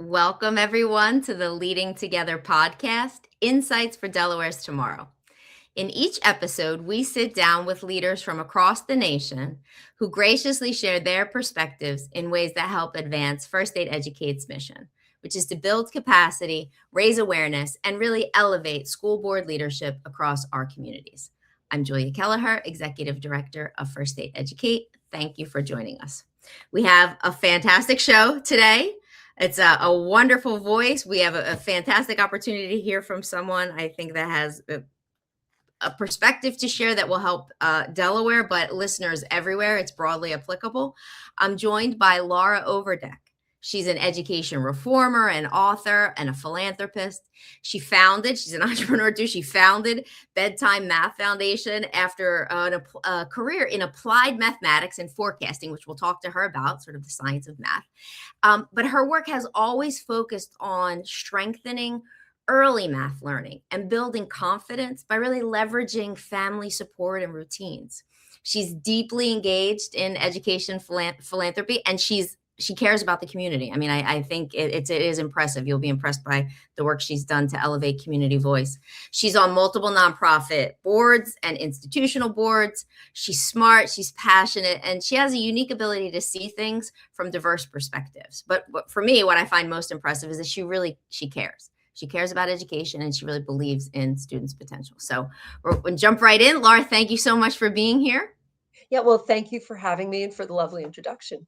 Welcome, everyone, to the Leading Together podcast, Insights for Delaware's Tomorrow. In each episode, we sit down with leaders from across the nation who graciously share their perspectives in ways that help advance First Aid Educate's mission, which is to build capacity, raise awareness, and really elevate school board leadership across our communities. I'm Julia Kelleher, Executive Director of First Aid Educate. Thank you for joining us. We have a fantastic show today. It's a wonderful voice. We have a fantastic opportunity to hear from someone I think that has a perspective to share that will help Delaware, but listeners everywhere. It's broadly applicable. I'm joined by Laura Overdeck. She's an education reformer, an author, and a philanthropist. She's an entrepreneur too. She founded Bedtime Math Foundation after a career in applied mathematics and forecasting, which we'll talk to her about, sort of the science of math. But her work has always focused on strengthening early math learning and building confidence by really leveraging family support and routines. She's deeply engaged in education philanthropy, and she cares about the community. I mean, I think it is impressive. You'll be impressed by the work she's done to elevate community voice. She's on multiple nonprofit boards and institutional boards. She's smart, she's passionate, and she has a unique ability to see things from diverse perspectives. But for me, what I find most impressive is that she cares. She cares about education, and she really believes in students' potential. So we're going to jump right in. Laura, thank you so much for being here. Yeah, well, thank you for having me and for the lovely introduction.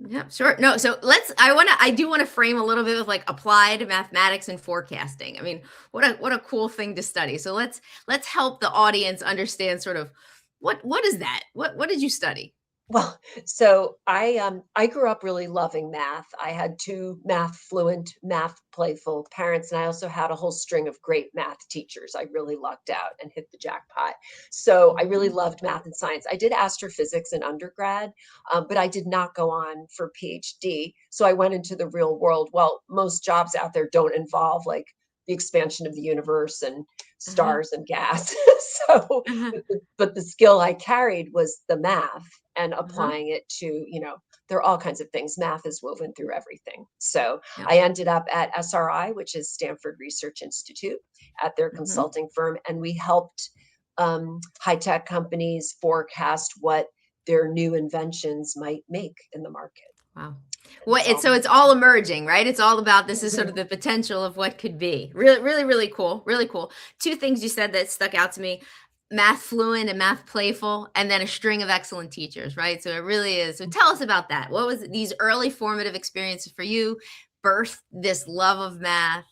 Yeah, sure. No, so I do want to frame a little bit with like applied mathematics and forecasting. I mean, what a cool thing to study. So let's help the audience understand sort of what is that? What did you study? Well, so I grew up really loving math. I had two math fluent, math playful parents, and I also had a whole string of great math teachers. I really lucked out and hit the jackpot. So I really loved math and science. I did astrophysics in undergrad, but I did not go on for PhD. So I went into the real world. Well, most jobs out there don't involve like the expansion of the universe and stars and gas. So, Uh-huh. but the skill I carried was the math and Uh-huh. applying it to, there are all kinds of things. Math is woven through everything. So Yep. I ended up at SRI, which is Stanford Research Institute, at their Mm-hmm. consulting firm, and we helped high tech companies forecast what their new inventions might make in the market. Wow. So It's all emerging, right? It's all about this is sort of Mhm. the potential of what could be. Really, really, really cool. Really cool. Two things you said that stuck out to me: math fluent and math playful, and then a string of excellent teachers, right? So it really is. So tell us about that. What was these early formative experiences for you, birthed this love of math,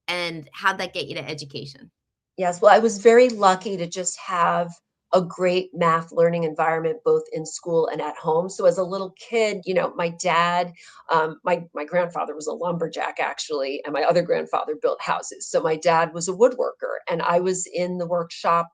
and how'd that get you to education? Yes, well, I was very lucky to just have a great math learning environment both in school and at home. So as a little kid, my dad, my grandfather was a lumberjack actually, and my other grandfather built houses. So my dad was a woodworker, and I was in the workshop,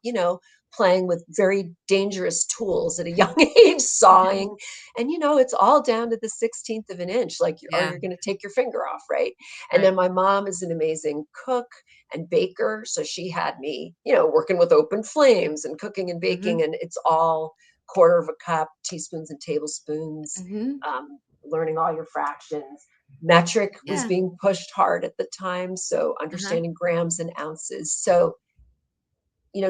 playing with very dangerous tools at a young age, sawing. And it's all down to the 16th of an inch, like, or Yeah, you're going to take your finger off, right? And then right. my mom is an amazing cook and baker. So she had me, working with open flames and cooking and Mm-hmm. baking. And it's all quarter of a cup, teaspoons and tablespoons, Mm-hmm. learning all your fractions. Metric was Yeah. being pushed hard at the time. So Uh-huh. understanding grams and ounces. So,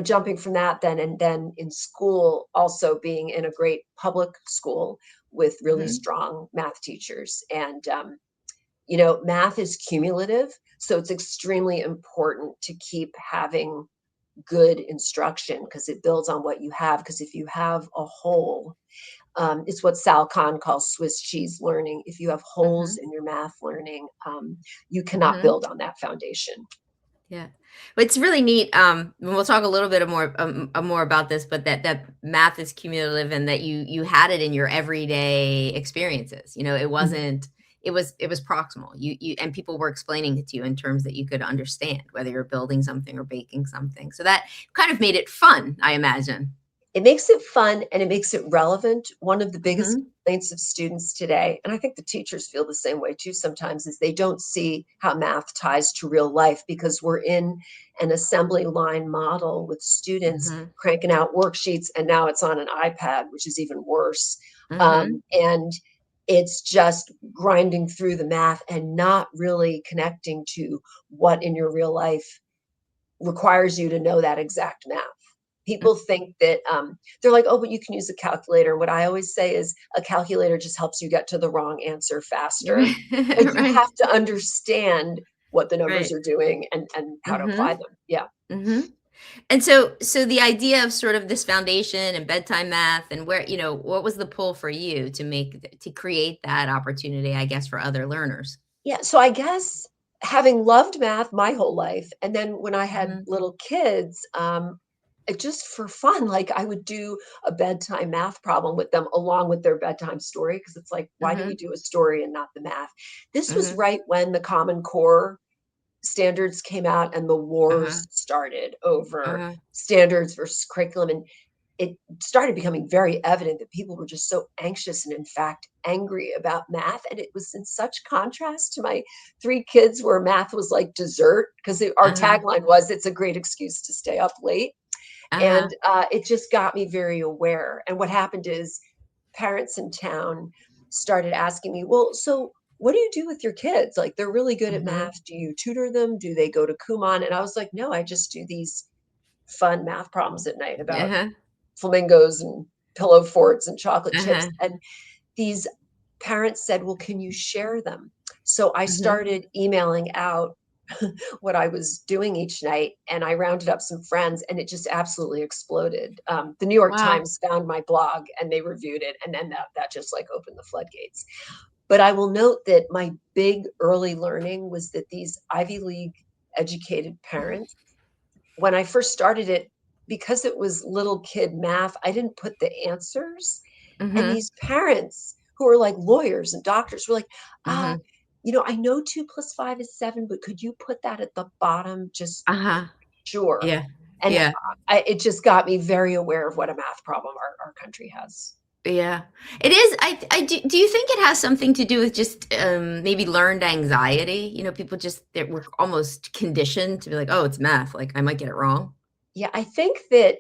jumping from that then, and then in school, also being in a great public school with really Mm-hmm. strong math teachers. And math is cumulative. So it's extremely important to keep having good instruction because it builds on what you have. Because if you have a hole, it's what Sal Khan calls Swiss cheese learning. If you have Mm-hmm. holes in your math learning, you cannot Mm-hmm. build on that foundation. Yeah. But it's really neat. And we'll talk a little bit more about this, but that math is cumulative and that you had it in your everyday experiences. It wasn't, it was proximal. You and people were explaining it to you in terms that you could understand, whether you're building something or baking something. So that kind of made it fun, I imagine. It makes it fun and it makes it relevant. One of the biggest Mm-hmm. complaints of students today, and I think the teachers feel the same way too sometimes, is they don't see how math ties to real life because we're in an assembly line model with students Mm-hmm. cranking out worksheets, and now it's on an iPad, which is even worse. Mm-hmm. And It's just grinding through the math and not really connecting to what in your real life requires you to know that exact math. People think that they're like, oh, but you can use a calculator. What I always say is a calculator just helps you get to the wrong answer faster. Like you Right. have to understand what the numbers Right. are doing and how to apply Mhm. them. Yeah. Mhm. And so the idea of sort of this foundation and bedtime math and where, what was the pull for you to create that opportunity, I guess, for other learners? Yeah. So I guess having loved math my whole life, and then when I had Mhm. little kids, just for fun, like I would do a bedtime math problem with them along with their bedtime story. Cause it's like, why do we Mhm. do a story and not the math? This was Mhm. right when the Common Core standards came out and the Uh-huh. wars started over Uh-huh. standards versus curriculum. And it started becoming very evident that people were just so anxious and, in fact, angry about math. And it was in such contrast to my three kids, where math was like dessert, because our Uh-huh. tagline was, it's a great excuse to stay up late. Uh-huh. And it just got me very aware. And what happened is parents in town started asking me, well, so what do you do with your kids? Like, they're really good at Mhm. math. Do you tutor them? Do they go to Kumon? And I was like, no, I just do these fun math problems at night about Uh-huh. flamingos and pillow forts and chocolate chips. Uh-huh. And these parents said, well, can you share them? So I Mhm. started emailing out what I was doing each night, and I rounded up some friends, and it just absolutely exploded. The New York Wow. Times found my blog and they reviewed it, and then that just like opened the floodgates. But I will note that my big early learning was that these Ivy League educated parents, when I first started it, because it was little kid math, I didn't put the answers. And Mhm. these parents who are like lawyers and doctors were like, ah, Mhm. I know 2 + 5 is 7, but could you put that at the bottom just Uh-huh. sure? Yeah. And Yeah. it just got me very aware of what a math problem our country has. Yeah. It is. Do you think it has something to do with just maybe learned anxiety? People just we're almost conditioned to be like, oh, it's math. Like I might get it wrong. Yeah, I think that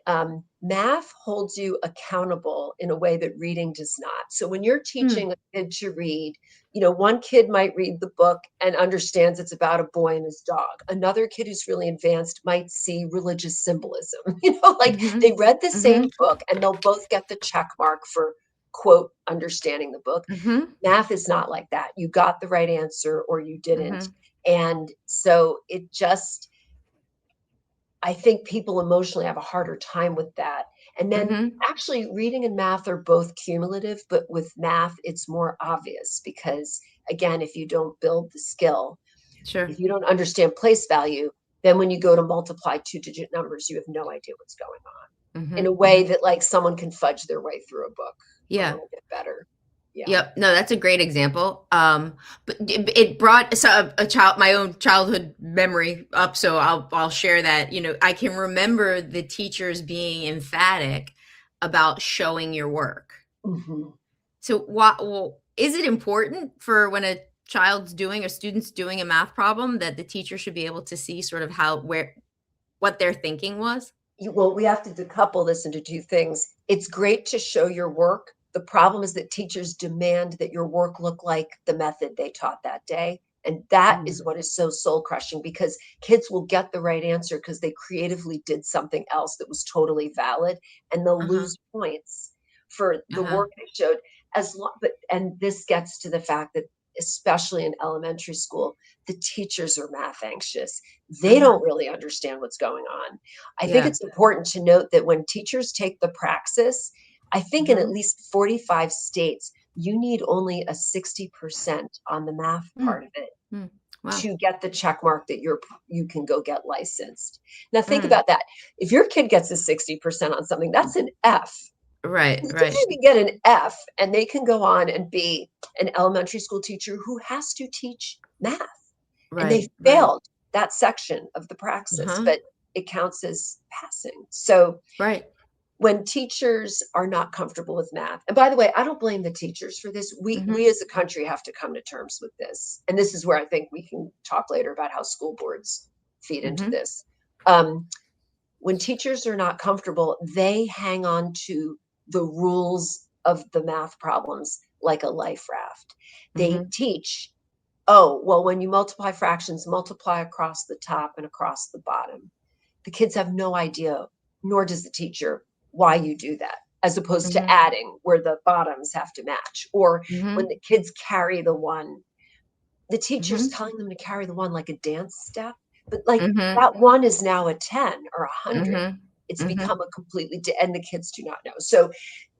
math holds you accountable in a way that reading does not. So when you're Hmm. teaching a kid to read, one kid might read the book and understands it's about a boy and his dog. Another kid who's really advanced might see religious symbolism. Like Mhm. they read the same Mhm. book and they'll both get the check mark for quote understanding the book. Mhm. Math is not like that. You got the right answer or you didn't. Mhm. And so it just I think people emotionally have a harder time with that. And then Mhm. actually reading and math are both cumulative, but with math, it's more obvious because, again, if you don't build the skill, Sure. if you don't understand place value, then when you go to multiply two-digit numbers, you have no idea what's going on in a Mhm. way Mhm. that like someone can fudge their way through a book a Yeah. little bit better. Yeah. Yep. No, that's a great example. But it brought my own childhood memory up. So I'll share that. I can remember the teachers being emphatic about showing your work. Mhm. So well, is it important for when a student's doing a math problem that the teacher should be able to see sort of what their thinking was? Well, we have to decouple this into two things. It's great to show your work. The problem is that teachers demand that your work look like the method they taught that day. And that is Mm. what is so soul crushing, because kids will get the right answer because they creatively did something else that was totally valid, and they'll Uh-huh. lose points for the Uh-huh. work they showed. And this gets to the fact that, especially in elementary school, the teachers are math anxious. They Uh-huh. don't really understand what's going on. I think Yeah. it's important to note that when teachers take the praxis, I think in at Mhm. least 45 states, you need only a 60% on the math Mm. part of it Mm. Wow. to get the check mark that you can go get licensed. Now think Mm. about that. If your kid gets a 60% on something, that's an F. Right, The right, teacher can get an F and they can go on and be an elementary school teacher who has to teach math, and they right, right. failed that section of the praxis, Uh-huh. but it counts as passing. So Right. when teachers are not comfortable with math, and by the way, I don't blame the teachers for this. We Mhm. as a country have to come to terms with this. And this is where I think we can talk later about how school boards feed into Mhm. this. Um, when teachers are not comfortable, they hang on to the rules of the math problems like a life raft. They Mhm. teach, oh, well, when you multiply fractions, multiply across the top and across the bottom. The kids have no idea, nor does the teacher, why you do that, as opposed to Mhm. adding where the bottoms have to match. Or when Mhm. the kids carry the one, the teacher's Mhm. telling them to carry the one like a dance step, but like Mhm. that one is now a 10 or 100. Mhm. It's Mhm. become a completely, and the kids do not know. So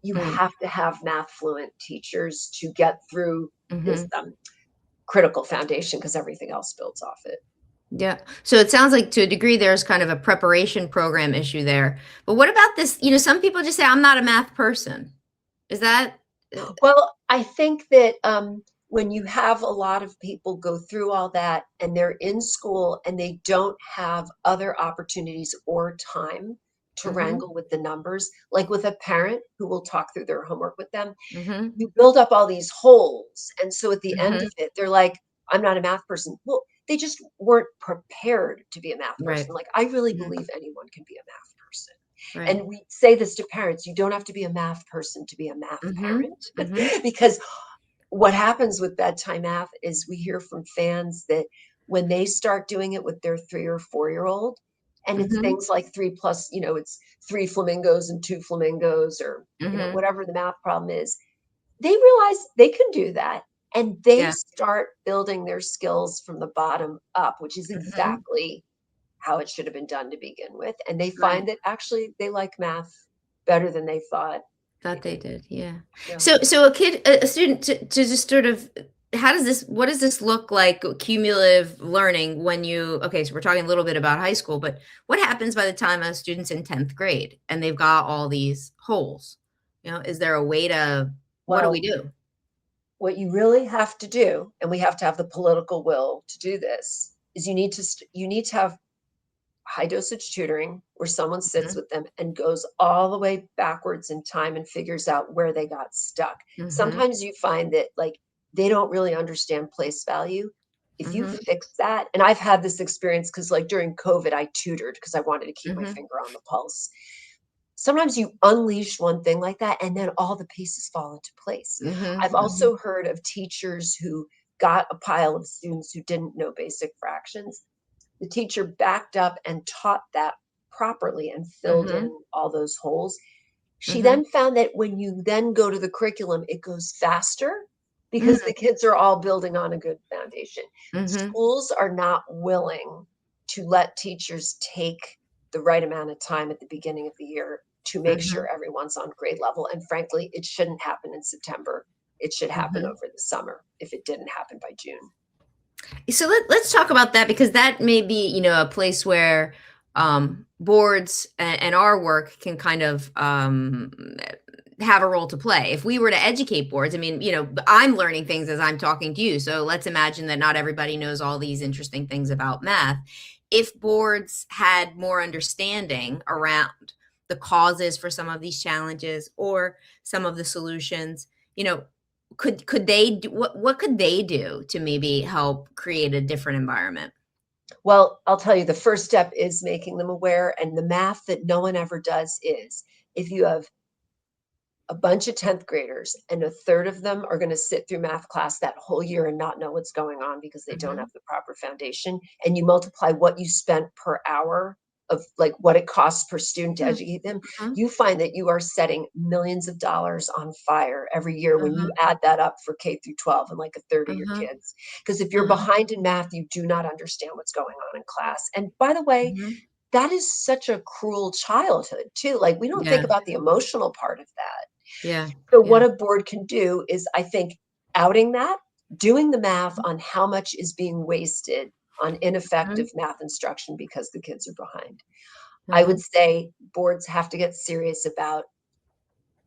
you Mm. have to have math fluent teachers to get through this Mhm. critical foundation because everything else builds off it. Yeah. So it sounds like to a degree there's kind of a preparation program issue there. But what about this? Some people just say, I'm not a math person. Is that? Well, I think that when you have a lot of people go through all that and they're in school and they don't have other opportunities or time to Mhm. wrangle with the numbers, like with a parent who will talk through their homework with them, Mhm. you build up all these holes. And so at the end Mhm. of it, they're like, I'm not a math person. Well, they just weren't prepared to be a math Right. person. Like, I really Mhm. believe anyone can be a math person. Right. And we say this to parents, you don't have to be a math person to be a math Mhm. parent. Mhm. Because what happens with bedtime math is we hear from fans that when they start doing it with their 3 or 4-year-old, and it's Mhm. things like three plus, it's three flamingos and two flamingos, or Mhm. whatever the math problem is, they realize they can do that, and they Yeah. start building their skills from the bottom up, which is Mhm. exactly how it should have been done to begin with. And they Right. find that actually they like math better than they thought they Thought they did. did. Yeah. Yeah. So a student to just sort of how does this what does this look like cumulative learning when you okay, so we're talking a little bit about high school, but what happens by the time a student's in 10th grade and they've got all these holes? Is there a way to what do we Well, do? what you really have to do, and we have to have the political will to do this, is you need to have high dosage tutoring where someone sits Mhm. with them and goes all the way backwards in time and figures out where they got stuck. Mhm. Sometimes you find that like they don't really understand place value. If you Mhm. fix that, and I've had this experience because like during COVID, I tutored because I wanted to keep my Mhm. finger on the pulse. Sometimes you unleash one thing like that and then all the pieces fall into place. Mhm. I've Mhm. also heard of teachers who got a pile of students who didn't know basic fractions. The teacher backed up and taught that properly and filled in Mhm. all those holes. She Mhm. then found that when you then go to the curriculum, it goes faster because Mhm. the kids are all building on a good foundation. Mhm. Schools are not willing to let teachers take the right amount of time at the beginning of the year to make Mhm. sure everyone's on grade level. And frankly, it shouldn't happen in September. It should happen Mhm. over the summer if it didn't happen by June. So let's talk about that because that may be, a place where boards and our work can kind of have a role to play. If we were to educate boards, I mean, I'm learning things as I'm talking to you. So let's imagine that not everybody knows all these interesting things about math. If boards had more understanding around the causes for some of these challenges or some of the solutions, you know, could they do what could they do to maybe help create a different environment? Well, I'll tell you, the first step is making them aware. And the math that no one ever does is if you have a bunch of 10th graders and a third of them are going to sit through math class that whole year and not know what's going on because they don't have Mhm, the proper foundation, and you multiply what you spent per hour of like what it costs per student to mhm, educate them, mhm, you find that you are setting millions of dollars on fire every year when you mhm, add that up for K through 12 and like a third of your mhm, kids. Because if you're mhm, behind in math, you do not understand what's going on in class. And by the way, mhm. that is such a cruel childhood too. Like we don't think Yeah, about the emotional part of that. yeah, So yeah. what a board can do is, I think, outing that, doing the math Mhm, on how much is being wasted on mhm, ineffective math instruction because the kids are behind. I would mhm, say boards have to get serious about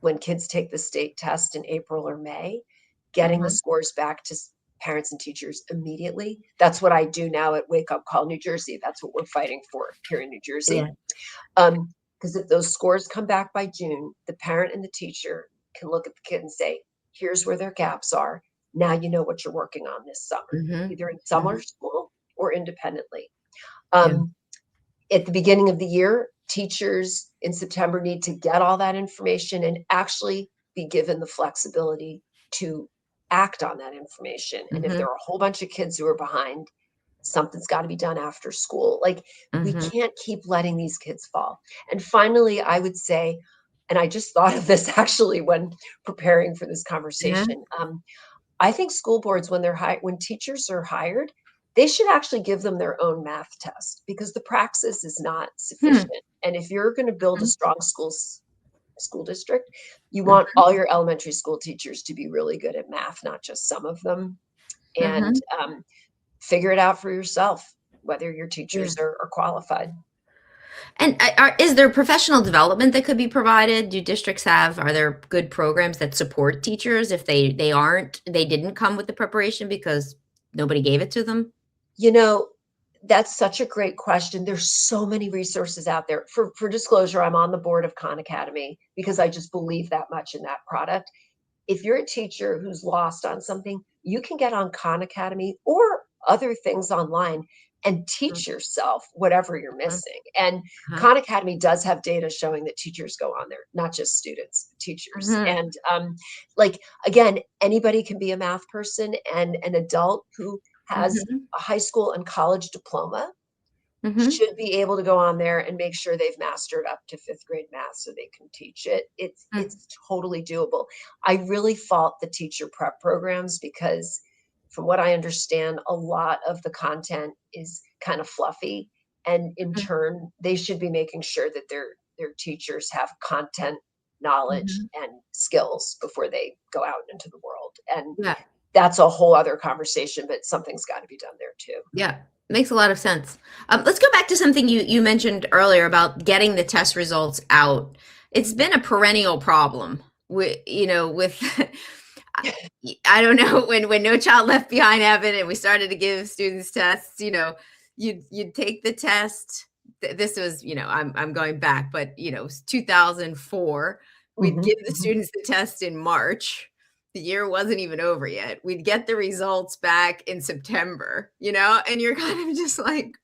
when kids take the state test in April or May, getting the mhm. scores back to parents and teachers immediately. That's what I do now at Wake Up Call New Jersey. That's what we're fighting for here in New Jersey. Yeah, Because if those scores come back by June, the parent and the teacher can look at the kid and say, here's where their gaps are. Now you know what you're working on this summer, mhm, either in mhm. summer school or independently. Yeah, Um, at the beginning of the year, teachers in September need to get all that information and actually be given the flexibility to act on that information. And if there Mhm. are a whole bunch of kids who are behind, something's got to be done after school. Like, we Mhm. can't keep letting these kids fall. And finally, I would say, and I just thought of this actually when preparing for this Yeah. conversation. I think school boards, when when teachers are hired, they should actually give them their own math test, because the praxis is not Hmm. sufficient. And if you're going to build a Mhm. strong school district, you want Mhm. all your elementary school teachers to be really good at math, not just some of them. And Mhm. figure it out for yourself, whether your Yeah. teachers are qualified. And is there professional development that could be provided? Do districts have, are there good programs that support teachers if they didn't come with the preparation because nobody gave it to them? You know, that's such a great question. There's so many resources out there. For disclosure, I'm on the board of Khan Academy because I just believe that much in that product. If you're a teacher who's lost on something, you can get on Khan Academy or other things online and Mhm. teach yourself whatever you're Mhm. missing. And Uh-huh. Khan Academy does have data showing that teachers go on there, not just students, teachers. Mhm. And like, again, anybody can be a math person, and an adult who has Mhm. a high school and college diploma Mhm. should be able to go on there and make sure they've mastered up to 5th grade math so they can teach it. Mm. It's totally doable. I really fault the teacher prep programs because, from what I understand, a lot of the content is kind of fluffy, and in Mhm. turn, they should be making sure that their teachers have content knowledge Mhm. and skills before they go out into the world. And Yeah. that's a whole other conversation, but something's got to be done there too. Yeah, makes a lot of sense. Let's go back to something you mentioned earlier about getting the test results out. It's been a perennial problem with I don't know when No Child Left Behind happened and we started to give students tests. You'd take the test. This was I'm going back, but it was 2004. We'd Mhm, give the mhm. students the test in March. The year wasn't even over yet. We'd get the results back in September, and you're kind of just like,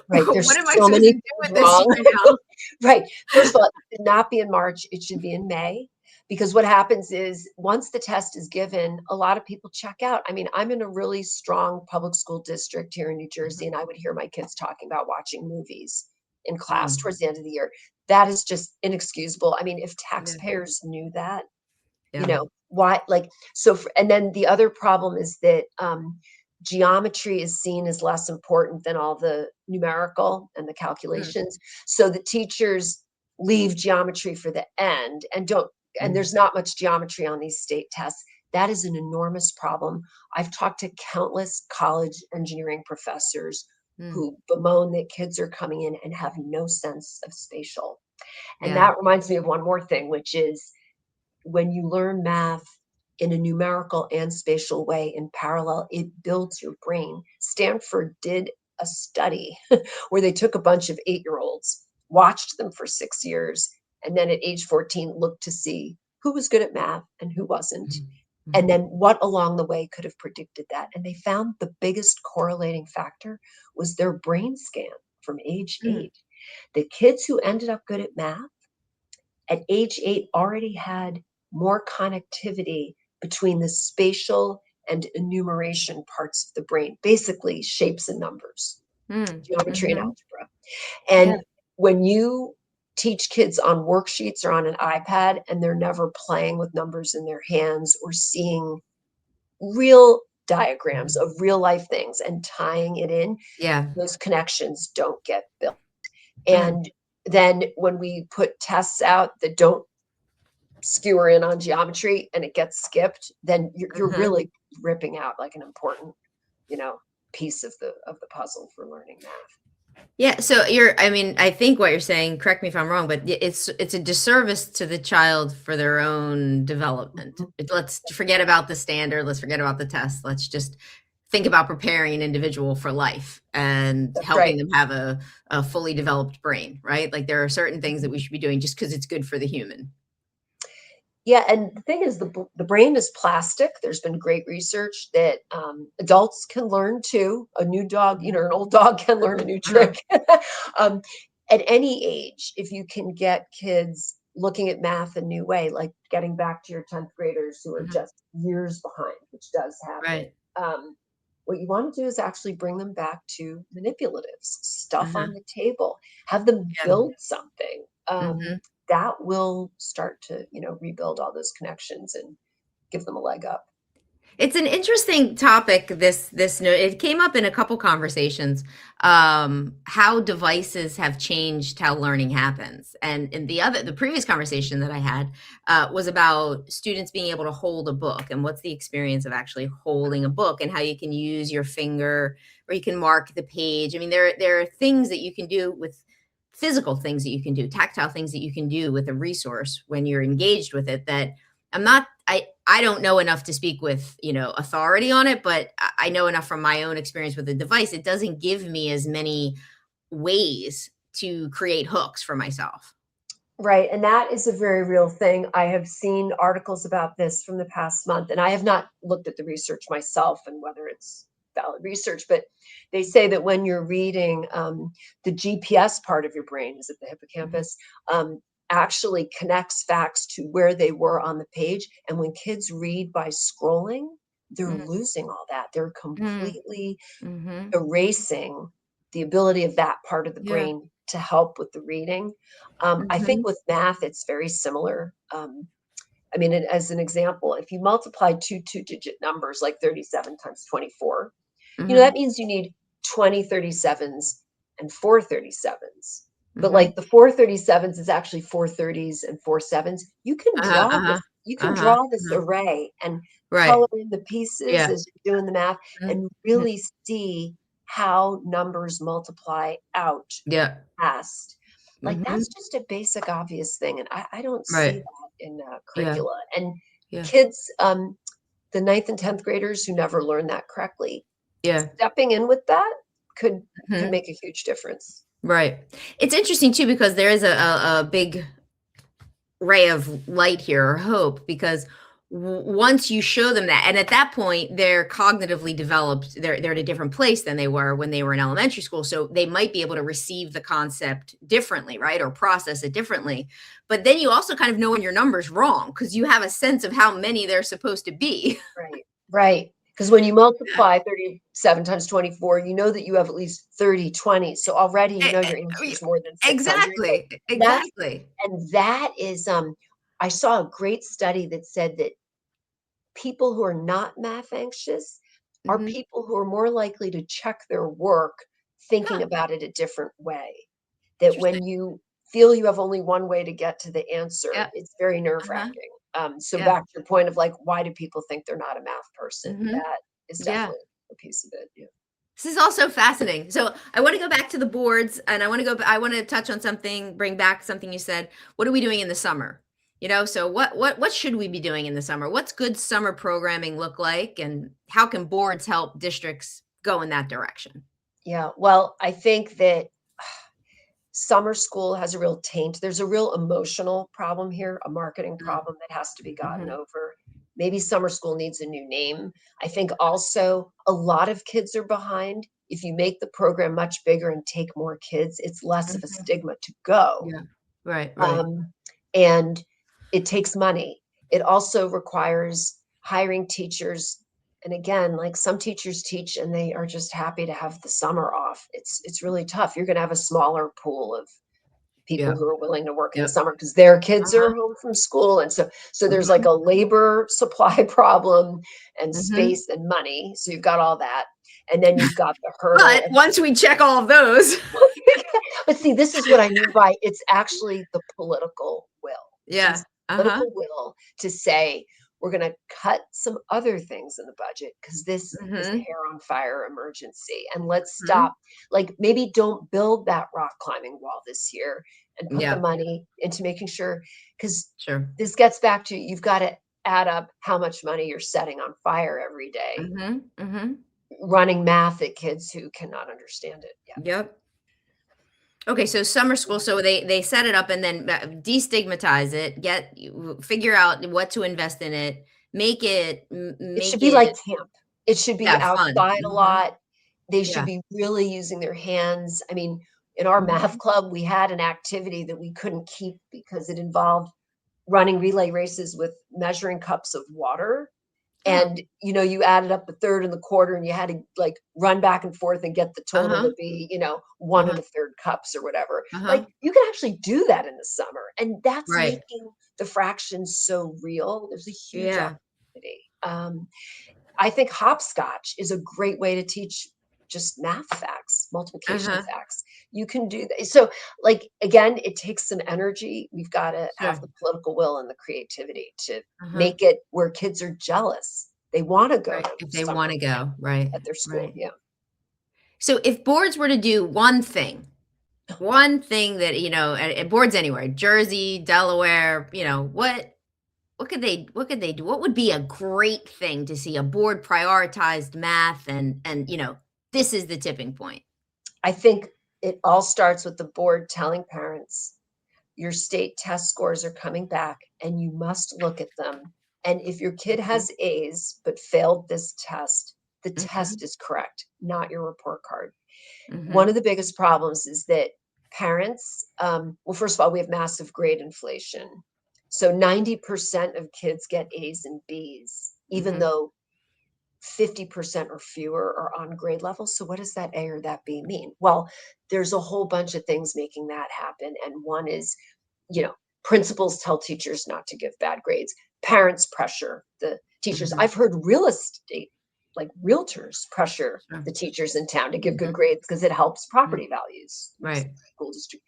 Right, there's what am I so supposed many to do things with this wrong. year now? Right. First of all, it should not be in March, it should be in May, because what happens is once the test is given, a lot of people check out. I mean, I'm in a really strong public school district here in New Jersey, and I would hear my kids talking about watching movies in class Mm, towards the end of the year. That is just inexcusable. I mean, if yeah, taxpayers knew that, yeah. why, like, and then the other problem is that geometry is seen as less important than all the numerical and the Mm, calculations, so the teachers leave geometry for the end and don't, and mm, there's not much geometry on these state tests. That is an enormous problem. I've talked to countless college engineering professors mm, who bemoan that kids are coming in and have no sense of spatial. And yeah. that reminds me of one more thing, which is when you learn math in a numerical and spatial way in parallel, it builds your brain. Stanford did a study where they took a bunch of 8-year-olds, watched them for 6 years, and then at age 14 looked to see who was good at math and who wasn't. Mhm, And mhm, then what along the way could have predicted that. And they found the biggest correlating factor was their brain scan from age mm, 8. The kids who ended up good at math at age 8 already had more connectivity between the spatial and enumeration parts of the brain, basically shapes and numbers, mm, geometry and mhm. algebra. Yeah, And when you teach kids on worksheets or on an iPad and they're never playing with numbers in their hands or seeing real diagrams mhm. of real life things and tying it in, Yeah. those connections don't get built. Mm, And then when we put tests out that don't skewer in on geometry and it gets skipped, then you're mhm. really ripping out like an important, you know, piece of the puzzle for learning math. Yeah, so I mean, I think what you're saying, correct me if I'm wrong, but it's a disservice to the child for their own development. Mhm. Let's forget about the standard, let's forget about the test. Let's just think about preparing an individual for life and That's right. helping them have a fully developed brain, right? Like there are certain things that Mhm. we should be doing just because it's good for the human. Yeah, and the thing is, the brain is plastic. There's been great research that adults can learn too. A new dog, an old dog can learn a new Uh-huh. trick. um, at any age, if you can get kids looking at math a new way, like getting back to your 10th graders who are Mhm. just years behind, which does happen. Right. What you want to do is actually bring them back to manipulatives, stuff Uh-huh. on the table, have them Yeah. build something. Mhm. That will start to, rebuild all those connections and give them a leg up. It's an interesting topic. It came up in a couple conversations. How devices have changed how learning happens, and in the previous conversation that I had was about students being able to hold a book and what's the experience of actually holding a book and how you can use your finger or you can mark the page. I mean, there are things that you can do with physical things that you can do, tactile things that you can do with a resource when you're engaged with it that I don't know enough to speak with, authority on it, but I know enough from my own experience with the device. It doesn't give me as many ways to create hooks for myself. Right. And that is a very real thing. I have seen articles about this from the past month, and I have not looked at the research myself and whether it's valid research, but they say that when you're reading, the GPS part of your brain, is it the Mhm, hippocampus, actually connects facts to where they were on the page. And when kids read by scrolling, they're mhm, losing all that. They're mm, completely mhm. erasing the ability of that part of the Yeah. brain to help with the reading. I think Mhm, with math, it's very similar. I mean, as an example, if you multiply two-digit numbers like 37 times 24, that mhm, means you need 20 37s and four 37s. But mhm. like the four 37s is actually four 30s and four sevens. You can Uh-huh, draw uh-huh, this, you can uh-huh, draw this uh-huh. array and Right. color in the pieces Yeah. as you're doing the math Mhm, and mhm. really see how numbers multiply out Yeah. fast. Like Mhm. that's just a basic obvious thing. And I don't see Right. that in Yeah. curricula. And Yeah. kids, the ninth and 10th graders who never learn that correctly, Yeah. stepping in with that could Mhm. make a huge difference. Right. It's interesting too because there is a big ray of light here or hope because once you show them that and at that point they're cognitively developed, they're in a different place than they were when they were in elementary school, so they might be able to receive the concept differently, right, or process it differently. But then you also kind of know when your number's wrong because you have a sense of how many they're supposed to be. Right. Right. Because when you Yeah. multiply 37 times 24, you know that you have at least 30 20. So already your I answer mean, is more than 600. Like exactly, that's exactly. and that is I saw a great study that said that people who are not math anxious are Hmm. people who are more likely to check their work thinking Huh, about it a different way. That interesting. when you feel you have only one way to get to the answer, Yeah. it's very Uh-huh. nerve-wracking. So Yeah. back to your point of like, why do people think they're not a math person? Hmm. That is Yeah. definitely a piece of it. Yeah. This is also fascinating. So I want to go back to the boards and I want to touch on something, bring back something you said. What are we doing in the summer? So what should we be doing in the summer? What's good summer programming look like and how can boards help districts go in that direction? Yeah. Well, I think that summer school has a real taint. There's a real emotional problem here, a marketing problem that has to be gotten Mm-hmm. over. Maybe summer school needs a new name. I think also a lot of kids are behind. If you make the program much bigger and take more kids, it's less of a Hmm. stigma to go. Yeah. Right, right. Um, and it takes money. It also requires hiring teachers. And again, like some teachers teach and they are just happy to have the summer off. It's really tough. You're going to have a smaller pool of people Yeah. who are willing to work in the Yep. summer because their kids Uh-huh. are home from school. And so there's like Hmm. a labor supply problem and Hmm. space and money. So you've got all that. And then you've got the hurdle But of once we check all of those, but see, this is what I mean by it's actually the political will. It's yeah. Uh-huh. political will to say we're going to cut some other things in the budget because this is a Hmm. hair on fire emergency. And let's Hmm. stop. Like maybe don't build that rock climbing wall this year and put the Yeah, money into making sure because sure. this gets back to you've got to add up how much money you're setting on fire every day, Hmm. Hmm. running math at kids who cannot understand it. Yeah. Yep. Okay, so summer school, so they set it up and then destigmatize it, figure out what to invest in it, It should make be like it camp. It should be yeah, fun. outside a Mhm. lot. They should Yeah. be really using their hands. I mean, In our math Mhm. club, we had an activity that we couldn't keep because it involved running relay races with measuring cups of water. Oh, And, you added up the third and the quarter, and you had to, like, run back and forth and get the total uh-huh, to be, 1 and uh-huh, a third cups or whatever. uh-huh. Like, you can actually do that in the summer, and that's Right. making the fractions so real. There's a huge Yeah. opportunity. I think hopscotch is a great way to teach just math facts, multiplication Uh-huh. facts. You can do that. So, like, again, it takes some energy. We've got to have Sure. the political will and the creativity to Uh-huh. make it where kids are jealous. They want to go Right. to If they summer wanna go. Right. at their school. Right. Yeah. So if boards were to do one thing that, at boards anywhere, Jersey, Delaware, what could they do? What would be a great thing to see a board prioritized math and, this is the tipping point? I think it all starts with the board telling parents your state test scores are coming back and you must look at them. And if your kid Mhm, has A's but failed this test, the mhm, test is correct, not your report card. One mhm, of the biggest problems is that parents, well, first of all, we have massive grade inflation. So 90% of kids get A's and B's, even mhm, though 50% or fewer are on grade level. So what does that A or that B mean? Well, there's a whole bunch of things making that happen. And one is, you know, principals tell teachers not to give bad grades. Parents pressure the teachers. mhm. I've heard real estate, like realtors pressure Sure. the teachers in town to give good Mhm, grades because it helps mm, property values in the right. school district.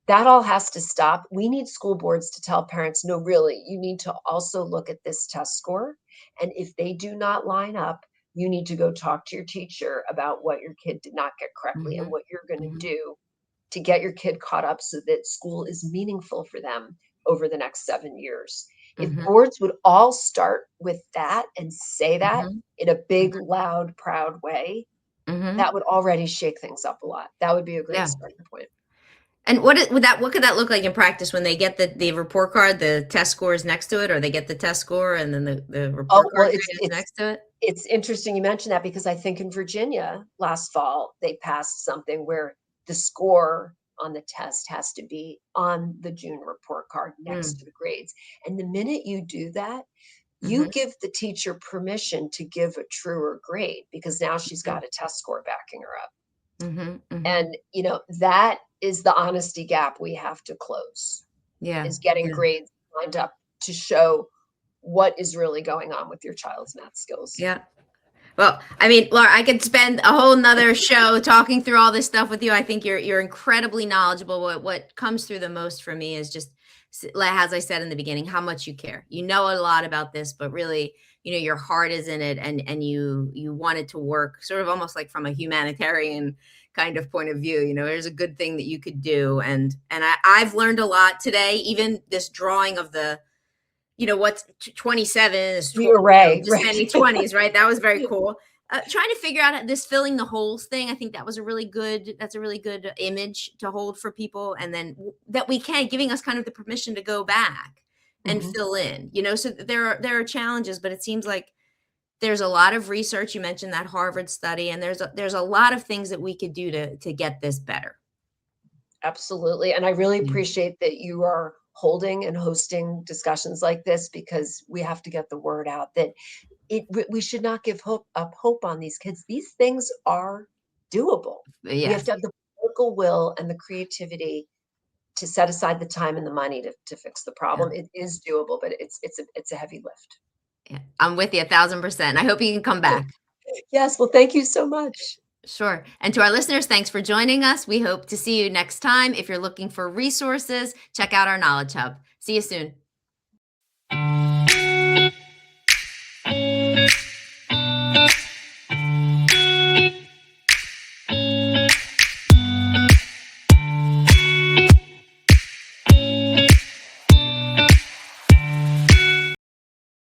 That all has to stop. We need school boards to tell parents, no, really, you need to also look at this test score. And if they do not line up, you need to go talk to your teacher about what your kid did not get correctly and Mhm, what you're going to mhm, do to get your kid caught up so that school is meaningful for them over the next 7 years. If mhm, boards would all start with that and say that mhm, in a big, mhm, loud, proud way, mhm. that would already shake things up a lot. That would be a great Yeah. starting point. And what could that look like in practice when they get the report card, the test score is next to it, or they get the test score and then the report Oh, well, card grade is next to it? it's interesting you mentioned that because I think in Virginia last fall, they passed something where the score on the test has to be on the June report card next to Mm, the grades. And the minute you do that, you mhm, give the teacher permission to give a truer grade because now she's mhm, got a test score backing her up. mhm, mhm. And, that is the honesty gap we have to close, Yeah, is getting yeah, grades lined up to show what is really going on with your child's math skills. yeah. Well, I mean, Laura, I could spend a whole nother show talking through all this stuff with you. I think you're incredibly knowledgeable. What comes through the most for me is just, as I said in the beginning, how much you care. You know a lot about this, but really, your heart is in it, and you want it to work, sort of almost like from a humanitarian kind of point of view. There's a good thing that you could do, and I've learned a lot today. Even this drawing of the what's 27 is The array, just right. many 20s, right? That was very cool. Trying to figure out this filling the holes thing, I think that's a really good image to hold for people. And then that we can, giving us kind of the permission to go back and Mhm. fill in, so there are challenges, but it seems like there's a lot of research. You mentioned that Harvard study, and there's a lot of things that we could do to get this better. Absolutely, and I really Yeah. appreciate that you are holding and hosting discussions like this because we have to get the word out that we should not give hope on these kids. These things are doable. We have Yes. to have the political will and the creativity to set aside the time and the money to fix the Yeah. problem. It is doable, but it's a heavy lift. Yeah. I'm with you 1,000%. I hope you can come back. Yes, well, thank you so much. Sure. And to our listeners, thanks for joining us. We hope to see you next time. If you're looking for resources, check out our Knowledge Hub. See you soon.